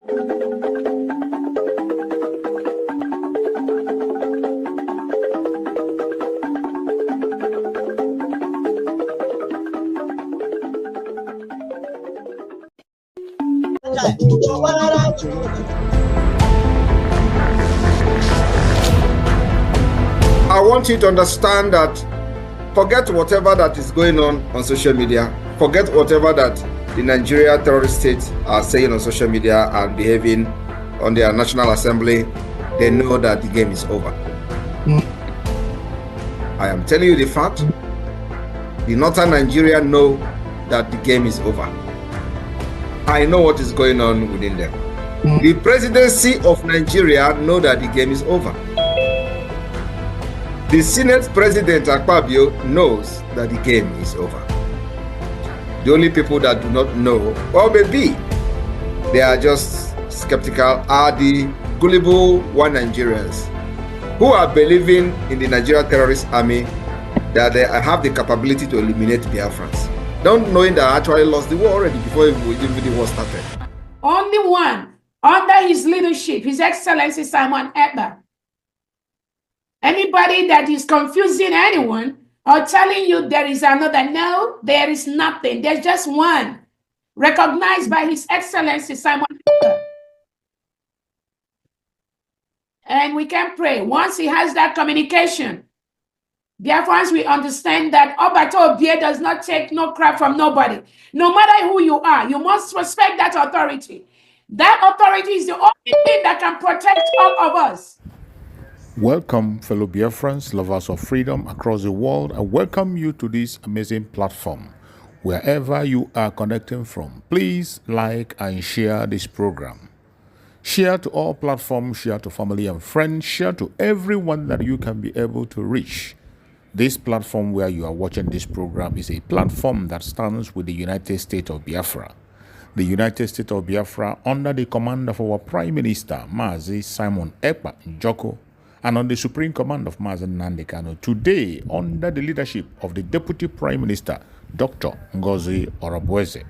I want you to understand that forget whatever that is going on social media. Forget whatever that the Nigeria terrorist states are saying on social media and behaving on their National Assembly. They know that the game is over. I am telling you the fact. The northern Nigeria know that the game is over. I know what is going on within them. The presidency of Nigeria know that the game is over. The Senate President Akpabio knows that the game is over. The only people that do not know, or maybe they are just skeptical, are the gullible one Nigerians who are believing in the Nigeria terrorist army that they have the capability to eliminate Biafrans, not knowing that I actually lost the war already before even the war started. Only one, under his leadership, His Excellency Simon Ekpa. Anybody that is confusing anyone or telling you there is another, no, there is nothing. There's just one, recognized by His Excellency Simon Ekpa. And we can pray. Once he has that communication, Biafrans will understand that Obato Obie does not take no crap from nobody. No matter who you are, you must respect that authority. That authority is the only thing that can protect all of us. Welcome, fellow Biafrans, lovers of freedom across the world. I welcome you to this amazing platform. Wherever you are connecting from, please like and share this program. Share to all platforms, share to family and friends, share to everyone that you can be able to reach. This platform where you are watching this program is a platform that stands with the United States of Biafra. The United States of Biafra, under the command of our Prime Minister, Mazi Simon Ekpa Njoko, and on the Supreme Command of Mazi Nnamdi Kanu, today under the leadership of the Deputy Prime Minister, Dr. Ngozi Orabueze.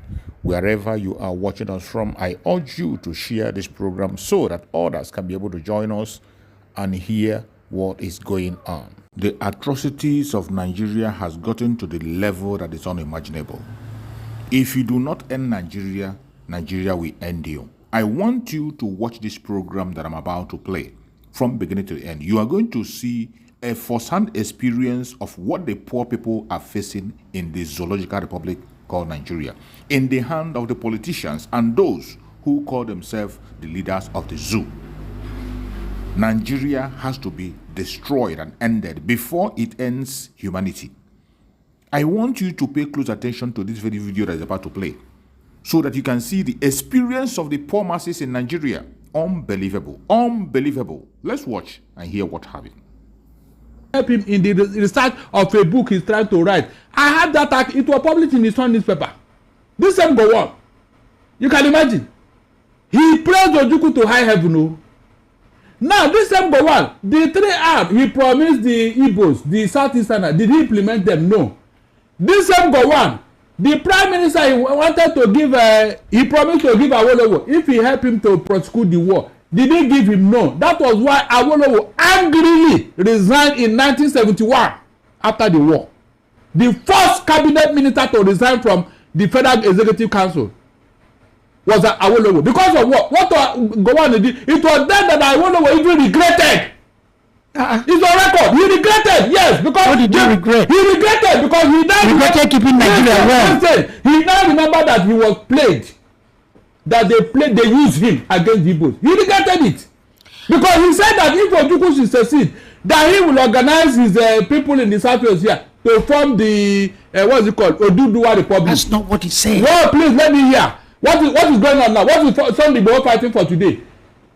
Wherever you are watching us from, I urge you to share this program so that others can be able to join us and hear what is going on. The atrocities of Nigeria has gotten to the level that is unimaginable. If you do not end Nigeria, Nigeria will end you. I want you to watch this program that I'm about to play from beginning to end. You are going to see a first-hand experience of what the poor people are facing in the zoological republic called Nigeria, in the hand of the politicians and those who call themselves the leaders of the zoo. Nigeria has to be destroyed and ended before it ends humanity. I want you to pay close attention to this very video that is about to play so that you can see the experience of the poor masses in Nigeria. Unbelievable. Unbelievable. Let's watch and hear what happened. Help him in the research of a book he's trying to write. I had that, it was published in the Sun newspaper. This same go on. You can imagine. He praised Ojukwu to high heaven. No? Now, this same go on. The 3 arms he promised the Igbos, the Southeasterners, did he implement them? No. This same go on. The Prime Minister, he wanted to give, he promised to give Awolowo if he helped him to prosecute the war. Did he give him? No. That was why Awolowo angrily resigned in 1971 after the war. The first cabinet minister to resign from the Federal Executive Council was Awolowo. Because of what? What Gowon did? It was then that Awolowo even regretted. It's on record. He regretted, yes, because what did he regret? He regretted because he now regretted keeping Nigeria well. He now remember that he was played. That they used him against the Igbos. He regretted it. Because he said that if Ojukwu should succeed, that he will organize his people in the Southwest here to form the, what's it called, Oduduwa Republic. That's not what he said. Well, please let me hear. What is going on now? What is somebody both fighting for today?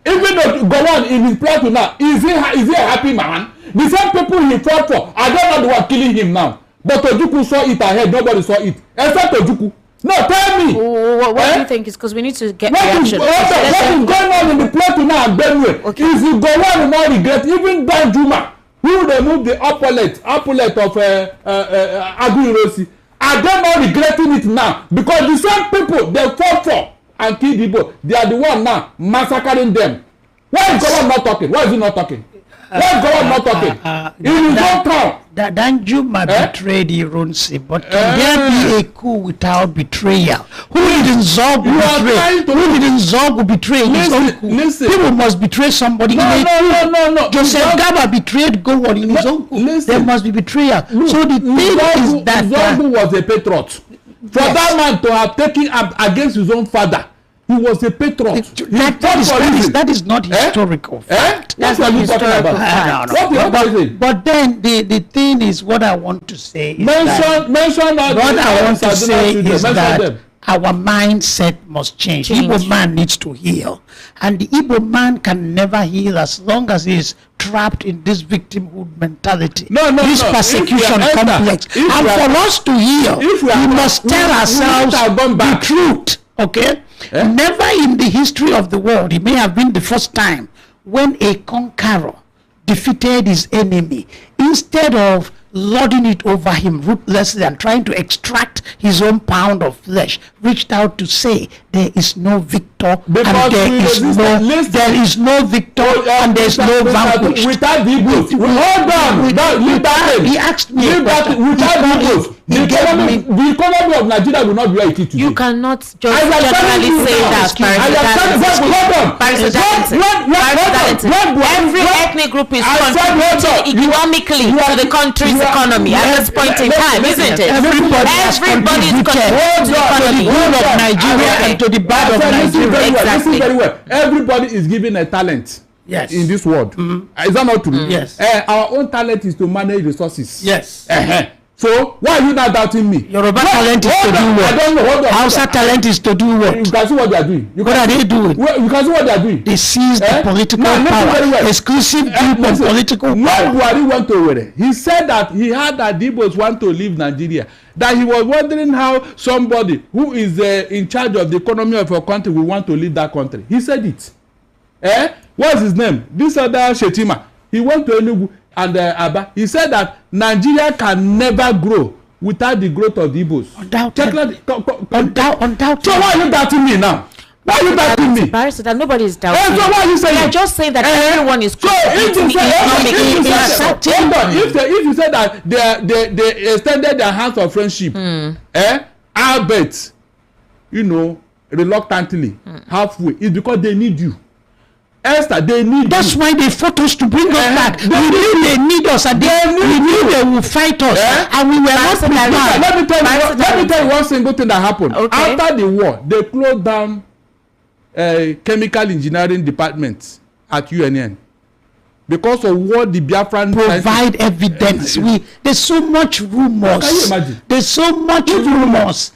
Even though Gowon in his plot now, is he a happy man? The same people he fought for, I don't know the one killing him now. But Ojukwu saw it ahead, nobody saw it. Except Ojukwu. No, tell me. What do you think is because we need to get reaction. What is going on in the plot now at Benue? Okay. Is it Gowon now regret? Even Dan Juma, who removed the appellate of Aguiyi Ironsi, are they not regretting it now? Because the same people they fought for and kill the Igbo. They are the one now massacring them. Why is God not talking? Why is he not talking? Why is God not talking? In his own town. Danjuma betrayed Irunsi, but can there be a coup without betrayal? Who didn't Zog betray? Who didn't Zog betray his own coup? Listen. People must betray somebody. No. Joseph Gaba betrayed Gowon in his own coup. There must be betrayal. So the thing is that Zogu was a patriot. For that man to have taken up against his own father, he was a patriot. That is not historical fact. That's what you're talking about. But then the thing is, what I want to say is that our mindset must change. Igbo man needs to heal, and the Igbo man can never heal as long as he is trapped in this victimhood mentality, this persecution complex. And for us to heal, we must tell ourselves the truth. Okay? Never in the history of the world, it may have been the first time, when a conqueror defeated his enemy, instead of lording it over him ruthlessly and trying to extract his own pound of flesh, reached out to say there is no victor and there is no victor and there is no vanquished. Without the Igbos, hold on. He asked me without the Igbos, the economy of Nigeria will not be where it is today. You cannot just generally say that. Every ethnic group is contributing economically to the country's economy at this point in time, isn't it? Everybody is contributing to the economy of Nigeria and to the bad of Nigeria. Exactly. Very well. Everybody is given a talent. Yes. In this world. Is that not true? Yes. Our own talent is to manage resources. Yes. So why are you not doubting me? Yoruba talent is to do what? I don't know. Hausa talent is to do what? You can see what they are doing. What are they doing? You can see what they are doing. They seize the political power. Exclusive grip on political power. When Buhari went to Owerri, he said that he heard that the Igbos want to leave Nigeria. That he was wondering how somebody who is in charge of the economy of your country will want to leave that country. He said it. What's his name? This other Shetima. He went to Enugu and Aba. He said that Nigeria can never grow without the growth of the Igbos. Undoubtedly. So why are you doubting me now? Why are you doubting me? Barrister, that nobody is doubting. So why are you saying? They are just saying that everyone is contributing if you say that they extended their hands of friendship, Albert, reluctantly, halfway, it's because they need you. Esther, they need That's why they fought us to bring us back. We knew they need us, and we knew they will fight us, and we were not prepared. Let me tell you one single thing that happened. Okay. After the war, they closed down chemical engineering department at UNN because of what the Biafran provide evidence. There's so much rumors. Can you imagine? There's so much rumors.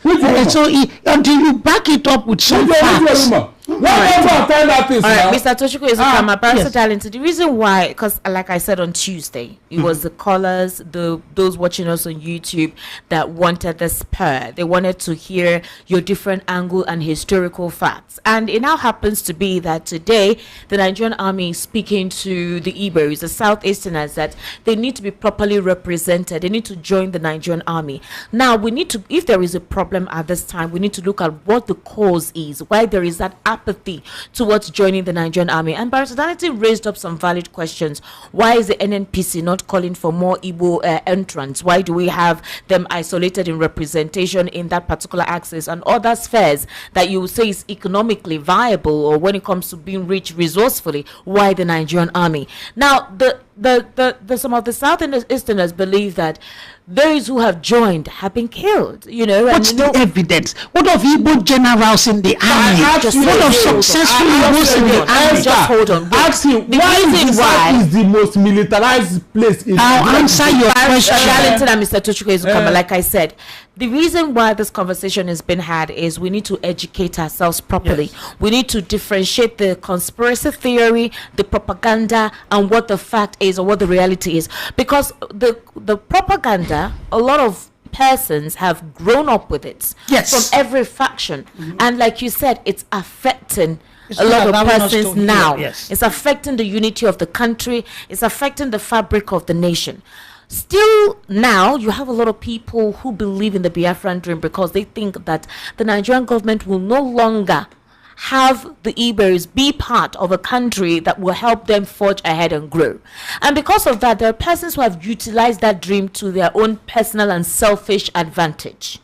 So until you back it up with some facts. Mr. Tochukwu Ezukama, Barrister Darlington, the reason why, because like I said on Tuesday, it was the callers, those watching us on YouTube that wanted the spur. They wanted to hear your different angle and historical facts. And it now happens to be that today, the Nigerian army is speaking to the Igbos, the Southeasterners, that they need to be properly represented. They need to join the Nigerian army. Now, we need to, if there is a problem at this time, we need to look at what the cause is, why there is that apathy towards joining the Nigerian army. And Barrister Darlington raised up some valid questions. Why is the NNPC not calling for more Igbo entrants? Why do we have them isolated in representation in that particular axis and other spheres that you say is economically viable, or when it comes to being rich resourcefully, why the Nigerian army? Now, some of the Southeasterners believe that those who have joined have been killed, What's the evidence? What of Igbo generals in the army? What of successful Igbos in the army? Just hold on. Ask him, why is the most militarized place in I'll answer your question. Darlington and Mr. Tochukwu Ezukama, like I said, the reason why this conversation has been had is we need to educate ourselves properly. Yes. We need to differentiate the conspiracy theory, the propaganda, and what the fact is or what the reality is. Because the propaganda, a lot of persons have grown up with it. Yes. From every faction. Mm-hmm. And like you said, it's affecting a lot of persons now. Yes. It's affecting the unity of the country. It's affecting the fabric of the nation. Still now, you have a lot of people who believe in the Biafran dream because they think that the Nigerian government will no longer have the Igbos be part of a country that will help them forge ahead and grow. And because of that, there are persons who have utilized that dream to their own personal and selfish advantage.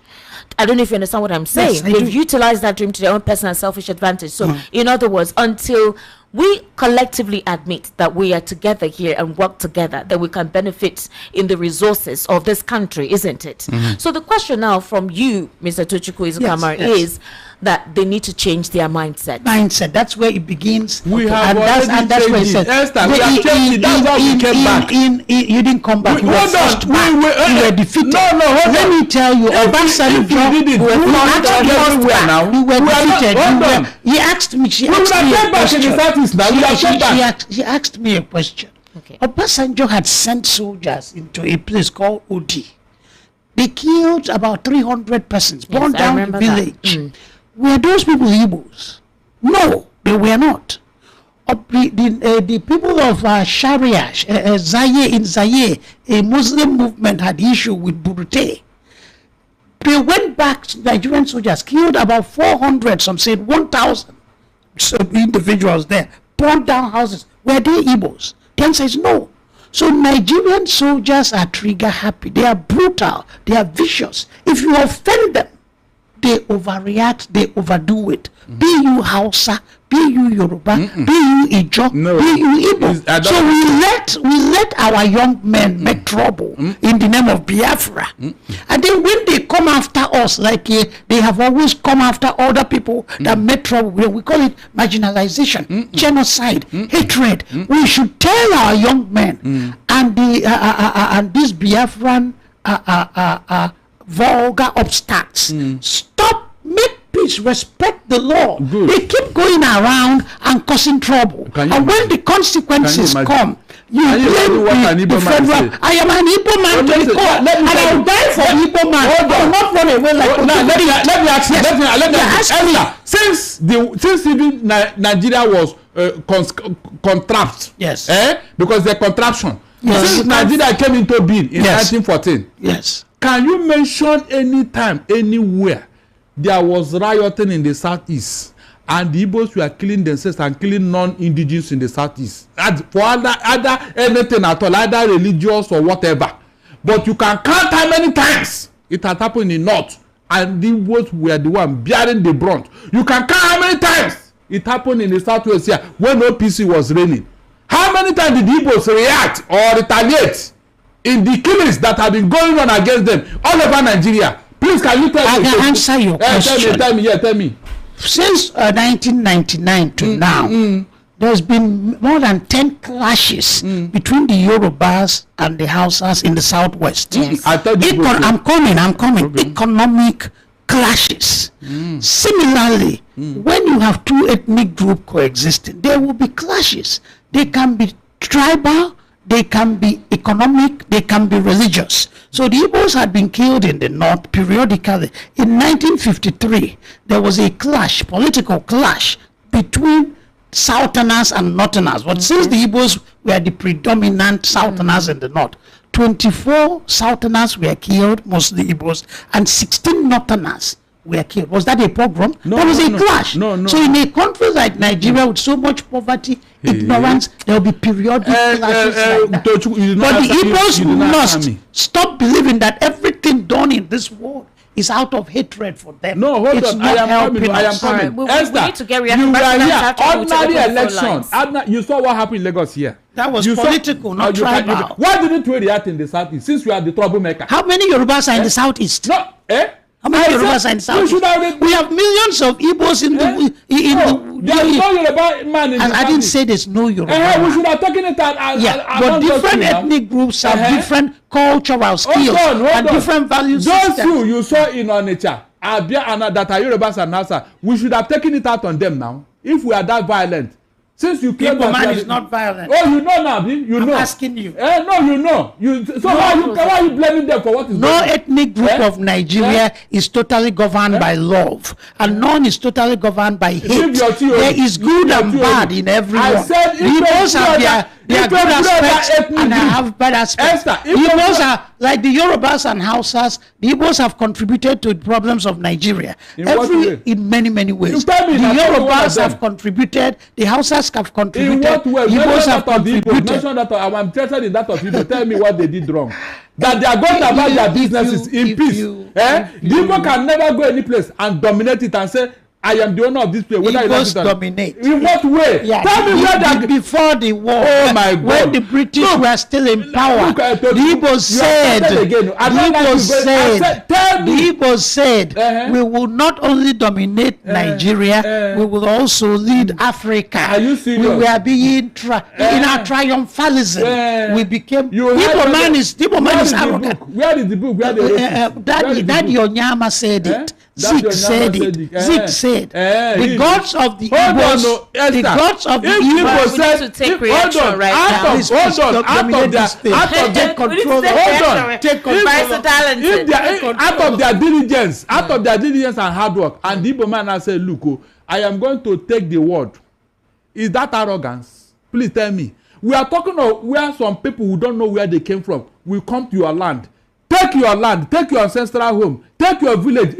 I don't know if you understand what I'm saying. Yes, they've utilized that dream to their own personal and selfish advantage. So, in other words, until we collectively admit that we are together here and work together, that we can benefit in the resources of this country, isn't it? So the question now from you, Mr. Tochukwu Izukamara, is that they need to change their mindset. That's where it begins. We have and that's where it says. Esther, we have changed it. That's why we came back. You didn't come back. You were forced back. You were defeated. No, Let me tell you, Obasanjo, you were defeated. He asked me. She asked me a question. Okay. Obasanjo had sent soldiers into a place called Odi. They killed about 300 persons, burned down the village. Were those people Igbos? No, they were not. The people of Sharia, Zaire, a Muslim movement had issue with Burute. They went back, Nigerian soldiers killed about 400, some said 1,000 individuals there, burned down houses. Were they Igbos? The answer is no. So Nigerian soldiers are trigger happy. They are brutal. They are vicious. If you offend them, they overreact. They overdo it. Be you Hausa, be you Yoruba, be you Ijo, be you Igbo. So we let our young men make trouble in the name of Biafra. And then when they come after us, like they have always come after other people that make trouble, we call it marginalization, genocide, hatred. We should tell our young men and these Biafran vulgar upstarts, stop, make peace, respect the law. They keep going around and causing trouble. And when the consequences come, you blame the federal. I am an Igbo man to the core, and I will die for Igbo man. I will not run away like let me ask you. Since even Nigeria was contract, because the contraption. Since Nigeria came into being in 1914, can you mention any time, anywhere, there was rioting in the southeast and the Igbos were killing themselves and killing non-indigenous in the southeast? For other anything at all, either religious or whatever. But you can count how many times it has happened in the north and the Igbos were the one bearing the brunt. You can count how many times it happened in the southwest here when OPC was reigning. How many times did the Igbos react or retaliate in the killings that have been going on against them all over Nigeria? Please, can you tell me? I can answer your question. Tell me. Since 1999 to now, there's been more than 10 clashes between the Yorubas and the Hausas in the southwest. I'm coming. Okay. Economic clashes. Similarly, when you have two ethnic groups coexisting, there will be clashes. They can be tribal, they can be economic, they can be religious. So the Igbos had been killed in the north periodically. In 1953, there was a clash, political clash, between Southerners and Northerners. But since the Igbos were the predominant Southerners in the north, 24 Southerners were killed, mostly Igbos, and 16 Northerners were killed. Was that a pogrom? That was a clash. So in a country like Nigeria with so much poverty, ignorance, there will be periodic clashes like that. But the Igbos must stop believing that everything done in this world is out of hatred for them. No, hold on. I am coming. We need to get reaction. You were here. Ordinary election. You saw what happened in Lagos here. That was political, not tribal. Why didn't we react in the southeast since we are the troublemaker? How many Yorubas are in the southeast? How many Yorubas are in the southeast? We have millions of Igbos in the there's no Yoruba man in the I didn't say there's no Yoruba. We should have taken it out. But different ethnic groups have different cultural skills and different values. Those who you saw in Onitsha, Abia and that are Yorubas and Hausa, we should have taken it out on them now. If we are that violent. Since you claim that man is not violent. Oh, you know now, I'm asking you. No, you know. Why are you blaming them for what is going on? No ethnic group of Nigeria is totally governed by love, and none is totally governed by hate. There is good and bad in everyone. I said Igbos have their good aspects and have bad aspects. Igbos are like the Yorubas and Hausas, the Igbos have contributed to the problems of Nigeria. In many, many ways. The Yorubas have contributed, the Hausas have contributed, in what way? the Igbos have contributed. Mention that I'm interested in that of Igbo. Tell me what they did wrong. That they are going about their businesses in peace. The Igbo can never go any place and dominate it and say, I am the owner of this place. Igbos dominate. In what way? Yeah, tell me where that before the war. Oh my God! When the British were still in power, the Igbos said, we will not only dominate Nigeria, we will also lead Africa. Are you serious? We were being in our triumphalism. We became. Igbo man is arrogant. Where is the book? Where the Daddy Onyama said it. Zeke said it. Zeke said the gods of the Igbos, the gods of the Igbos said to take reaction right now. Out of their diligence and hard work, and the Igbo man has said, look, I am going to take the word. Is that arrogance? Please tell me. We are talking of where some people who don't know where they came from will come to your land. Take your land, take your ancestral home, take your village,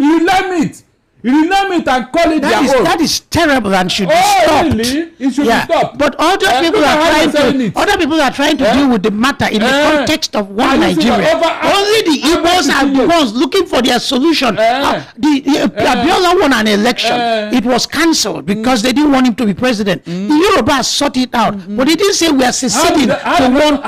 rename it and call it their own. That is terrible and should be stopped. Really? It should be stopped. But other people are trying to deal with the matter in the context of one Nigeria. Only the Igbos are the ones looking for their solution. The Abiola won an election. It was cancelled because they didn't want him to be president. The Yorubas sought it out, but they didn't say we are seceding to one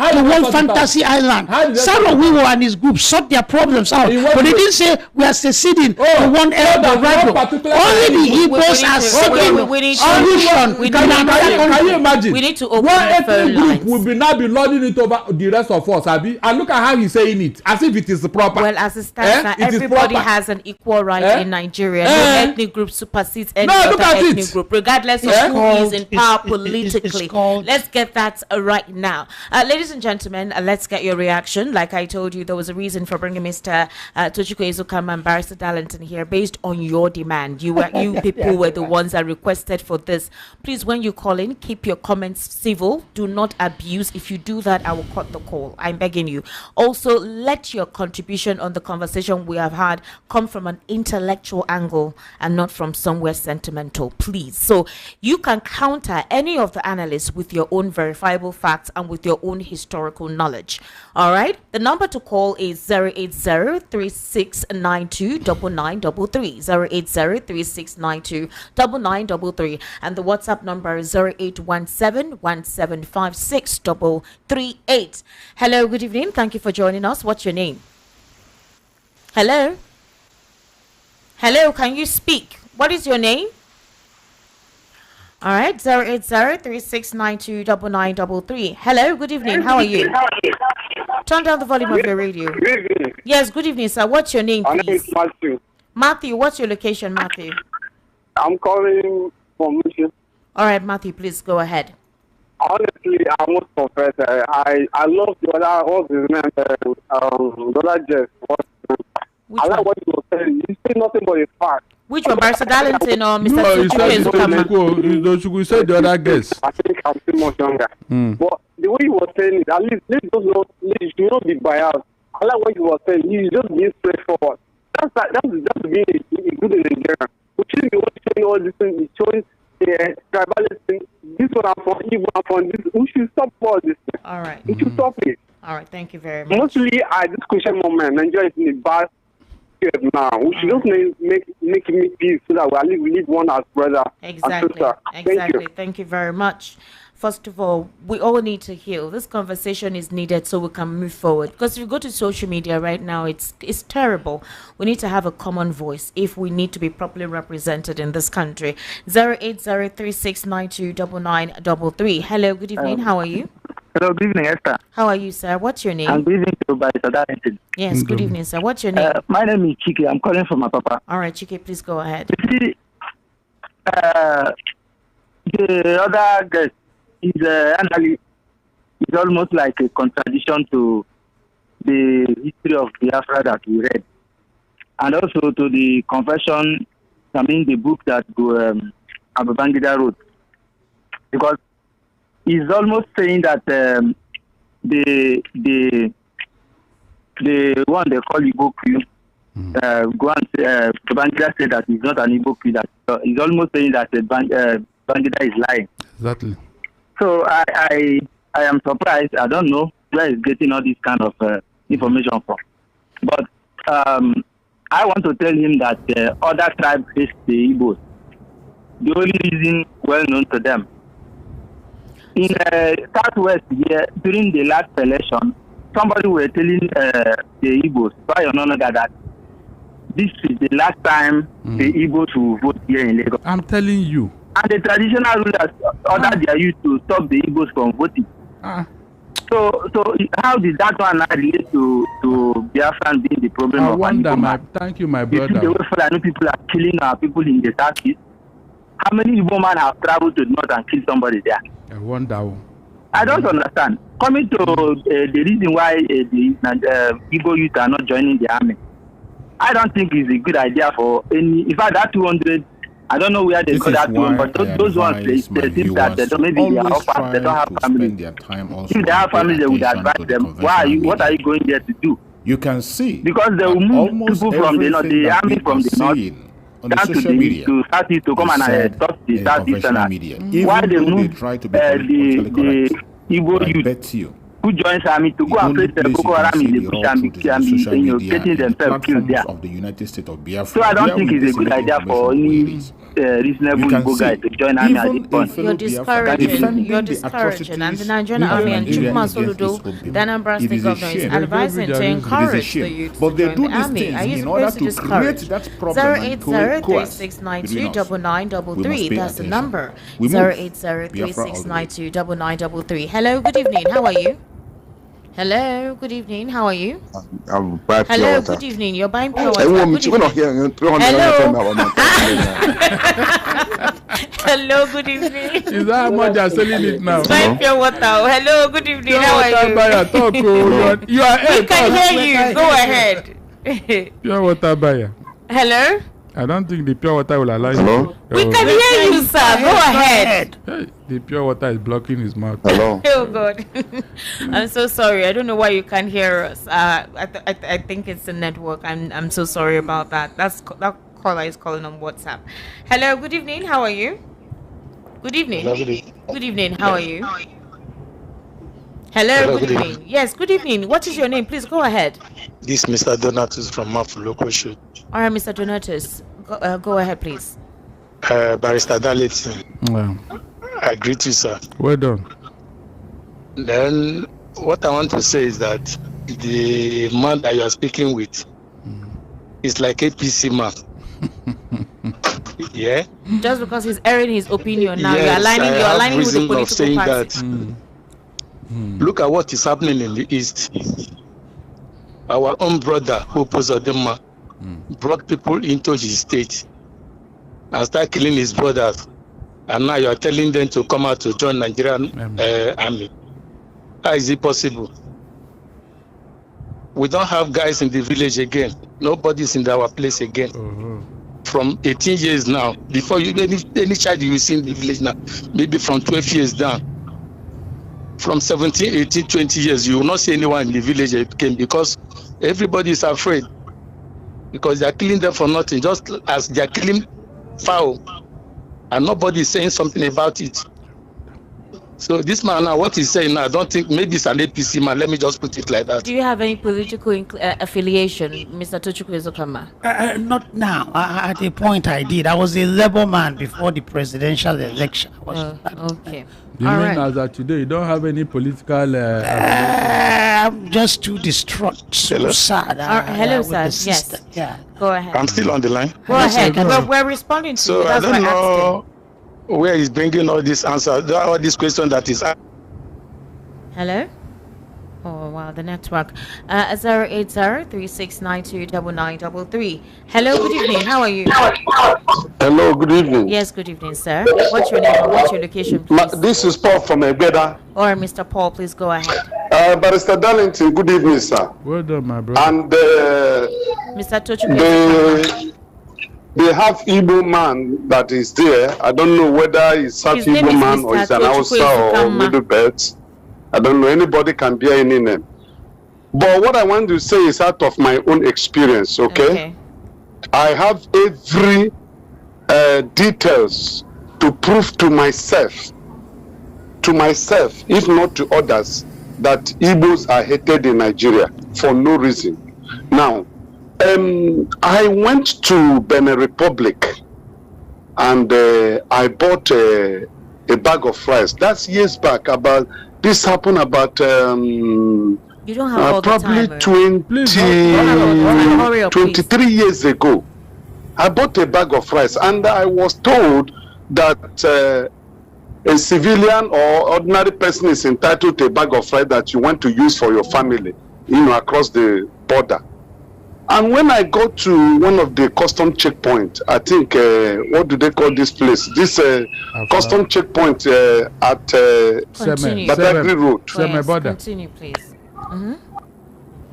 fantasy island. Saro Wiwo and his group sought their problems out, but they didn't say we are seceding to one Eldorado. Only the Igbos are seeking solution. Can you imagine? We need to open one ethnic group lines. will now be lording it over the rest of us, Abi. And look at how he's saying it, as if it is proper. Well, as it stands now, everybody has an equal right in Nigeria. No ethnic group supersedes any other ethnic group, regardless of who is in power politically. Let's get that right now. Ladies and gentlemen, let's get your reaction. Like I told you, there was a reason for bringing Mr. Tochukwu Ezukama and Barrister Darlington here based on your demand. You people were the ones that requested for this. Please, when you call in, keep your comments civil. Do not abuse. If you do that, I will cut the call. I'm begging you. Also, let your contribution on the conversation we have had come from an intellectual angle and not from somewhere sentimental, please. So you can counter any of the analysts with your own verifiable facts and with your own historical knowledge. All right? The number to call is 080-3692-9933. 080-3692-9933, and the WhatsApp number is 0817-1756-338. Hello, good evening. Thank you for joining us. What's your name? Hello? Hello, can you speak? What is your name? All right, 080-3692-9933. Hello, good evening. How are you? Turn down the volume of your radio. Good evening. Yes, good evening, sir. What's your name, please? My name is Matthew. Matthew, what's your location, Matthew? I'm calling from Mission. All right, Matthew, please go ahead. Honestly, I must confess, I love the other, what's his name, the other Jeff. I like what you were saying. You say nothing but a fact. Which one, Barrister Darlington or Mr. Tochukwu? You said the other guest. I think I'm still much younger. But the way you were saying it, at least you should not be biased. I like what you were saying. You just be straightforward. That's being a good Nigerian. We shouldn't be showing all these things, showing tribalism. This one I'm from, Igbo I'm from. This. We should stop all this. All right. We should stop it. All right. Thank you very much. Mostly, at this crucial moment, Nigeria is in a bad state now. We should just make peace so that we live one as brother. Exactly. Exactly. Thank you very much. First of all, we all need to heal. This conversation is needed so we can move forward. Because if you go to social media right now, it's terrible. We need to have a common voice if we need to be properly represented in this country. 080-3692-9933. Hello, good evening. How are you? Hello, good evening, Esther. How are you, sir? What's your name? I'm good evening to Barrister Darlington. Yes, good evening, sir. What's your name? My name is Chike. I'm calling from Apapa. All right, Chike, please go ahead. You see, the other guest is almost like a contradiction to the history of Biafra that we read, and also to the confession, the book that Babangida wrote, because he's almost saying that the the one they call Igbo Q, go and say, Babangida said that he's not an Igbo Q, that he's almost saying that Babangida is lying. Exactly. So I am surprised. I don't know where he's getting all this kind of information from. But I want to tell him that other tribes hate the Igbos. The only reason well known to them. In Southwest here, during the last election, somebody were telling the Igbos, that this is the last time the Igbos will vote here in Lagos. I'm telling you. And the traditional rulers ordered their youth to stop the Igbos from voting. So how did that one relate to Biafra being the problem? I of wonder, thank you, my brother. The way Fulani people are killing our people in the southeast. How many Igbo men have traveled to the north and killed somebody there? I wonder. I don't understand. Coming to the reason why the Igbo youth are not joining the army, I don't think it's a good idea for any. In fact, that 200, I don't know where they got that one, but those ones, they think that they don't, maybe they are orphans, they don't have family. If they have family, they would advise them, what are you going there to do? You can see. Because they will move people from the north, the army from the north, on the down social to media, to southeast to come and stop the southeastern media. Why they move they try to be the Igbo youth who joins army to go and face the Boko Haram in the bush and be getting themselves killed there. Of the United States of Biafra. So I don't think it's a good idea for any reasonable Igbo guy to join army at this point. You're discouraging, and the Nigerian army and Chukma Soludo, the Anambra State governor, is advising to encourage the youth to join the army. Are you supposed to discourage? 08036929933. That's the number. 08036929933. Hello, good evening. How are you? Hello, good evening. How are you? I'm buying pure Hello, water. good evening. You're buying pure water. Hello. Hello, good evening. Is that how much they're selling it now? Buying pure water. Hello, good evening. How are you? Buyer, talk, you are We can hear you. Go ahead. Pure water buyer. Hello? I don't think the pure water will allow you. Hello? We can hear you, sir. Go ahead. Hey, the pure water is blocking his mouth. Hello? Oh, God. I'm so sorry. I don't know why you can't hear us. I think it's the network. I'm so sorry about that. That caller is calling on WhatsApp. Hello, good evening. How are you? Good evening. Good evening. How are you? Hello, good evening. Yes, good evening. What is your name? Please go ahead. This is Mr. Donatus from Mafu Local Shoot. All right, Mr. Donatus. Go ahead, please. Barrister Darlington. Wow. I greet you, sir. Well done. Then, what I want to say is that the man that you are speaking with is like a PC man. Yeah? Just because he's airing his opinion now, yes, you're aligning with the political party. Look at what is happening in the East. Our own brother, who Pozodema, brought people into his state and started killing his brothers. And now you are telling them to come out to join Nigerian army. How is it possible? We don't have guys in the village again. Nobody's in our place again. From 18 years now, before you any child you see in the village now, maybe from 12 years down. From 17, 18, 20 years, you will not see anyone in the village again because everybody is afraid. Because they are killing them for nothing, just as they are killing fowl. And nobody is saying something about it. So this man now, what he's saying now, I don't think, maybe it's an APC man, let me just put it like that. Do you have any political affiliation, Mr. Tochukwu Ezokama? Not now. At the point I did, I was a Labour man before the presidential election. Okay. You mean as of today, you don't have any political I'm just too distraught, so sad. Hello, sir. Yes. Yeah. Go ahead. I'm still on the line. Go ahead. We're responding to you. So That's I don't know where he's bringing all these answers, all these questions that is. Hello? Oh, wow, the network. 08036929933. Hello, good evening. How are you? Hello, good evening. Yes, good evening, sir. What's your name and what's your location, please? This is Paul from Egbeda. Or Mr. Paul, please go ahead. Barrister Darlington, good evening, sir. Well done, my brother. And Mr. Tochukwu, they have Igbo man that is there. I don't know whether it's half Igbo man or it's an Hausa or Middle Belt. I don't know. Anybody can bear any name. But what I want to say is out of my own experience, okay? I have every details to prove to myself, if not to others, that Igbos are hated in Nigeria for no reason. Now, I went to Benin Republic and I bought a bag of rice. That's years back. This happened about you don't have all probably the time, 23 years ago. I bought a bag of rice and I was told that a civilian or ordinary person is entitled to a bag of rice that you want to use for your family, across the border. And when I got to one of the custom checkpoint, I think, what do they call this place? This custom checkpoint at Badagry Road. Yes, continue, please.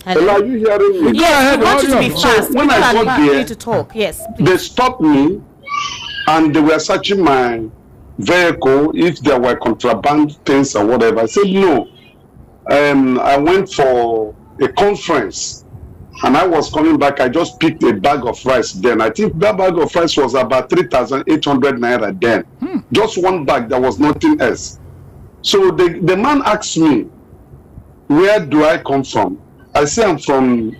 Hello, are you hearing me? Yes, we want you to be fast. When I got there, to talk. Yes, please. They stopped me and they were searching my vehicle if there were contraband things or whatever. I said no. I went for a conference and I was coming back. I just picked a bag of rice then. I think that bag of rice was about 3,800 naira then. Just one bag, there was nothing else. So the man asked me, where do I come from? I say I'm from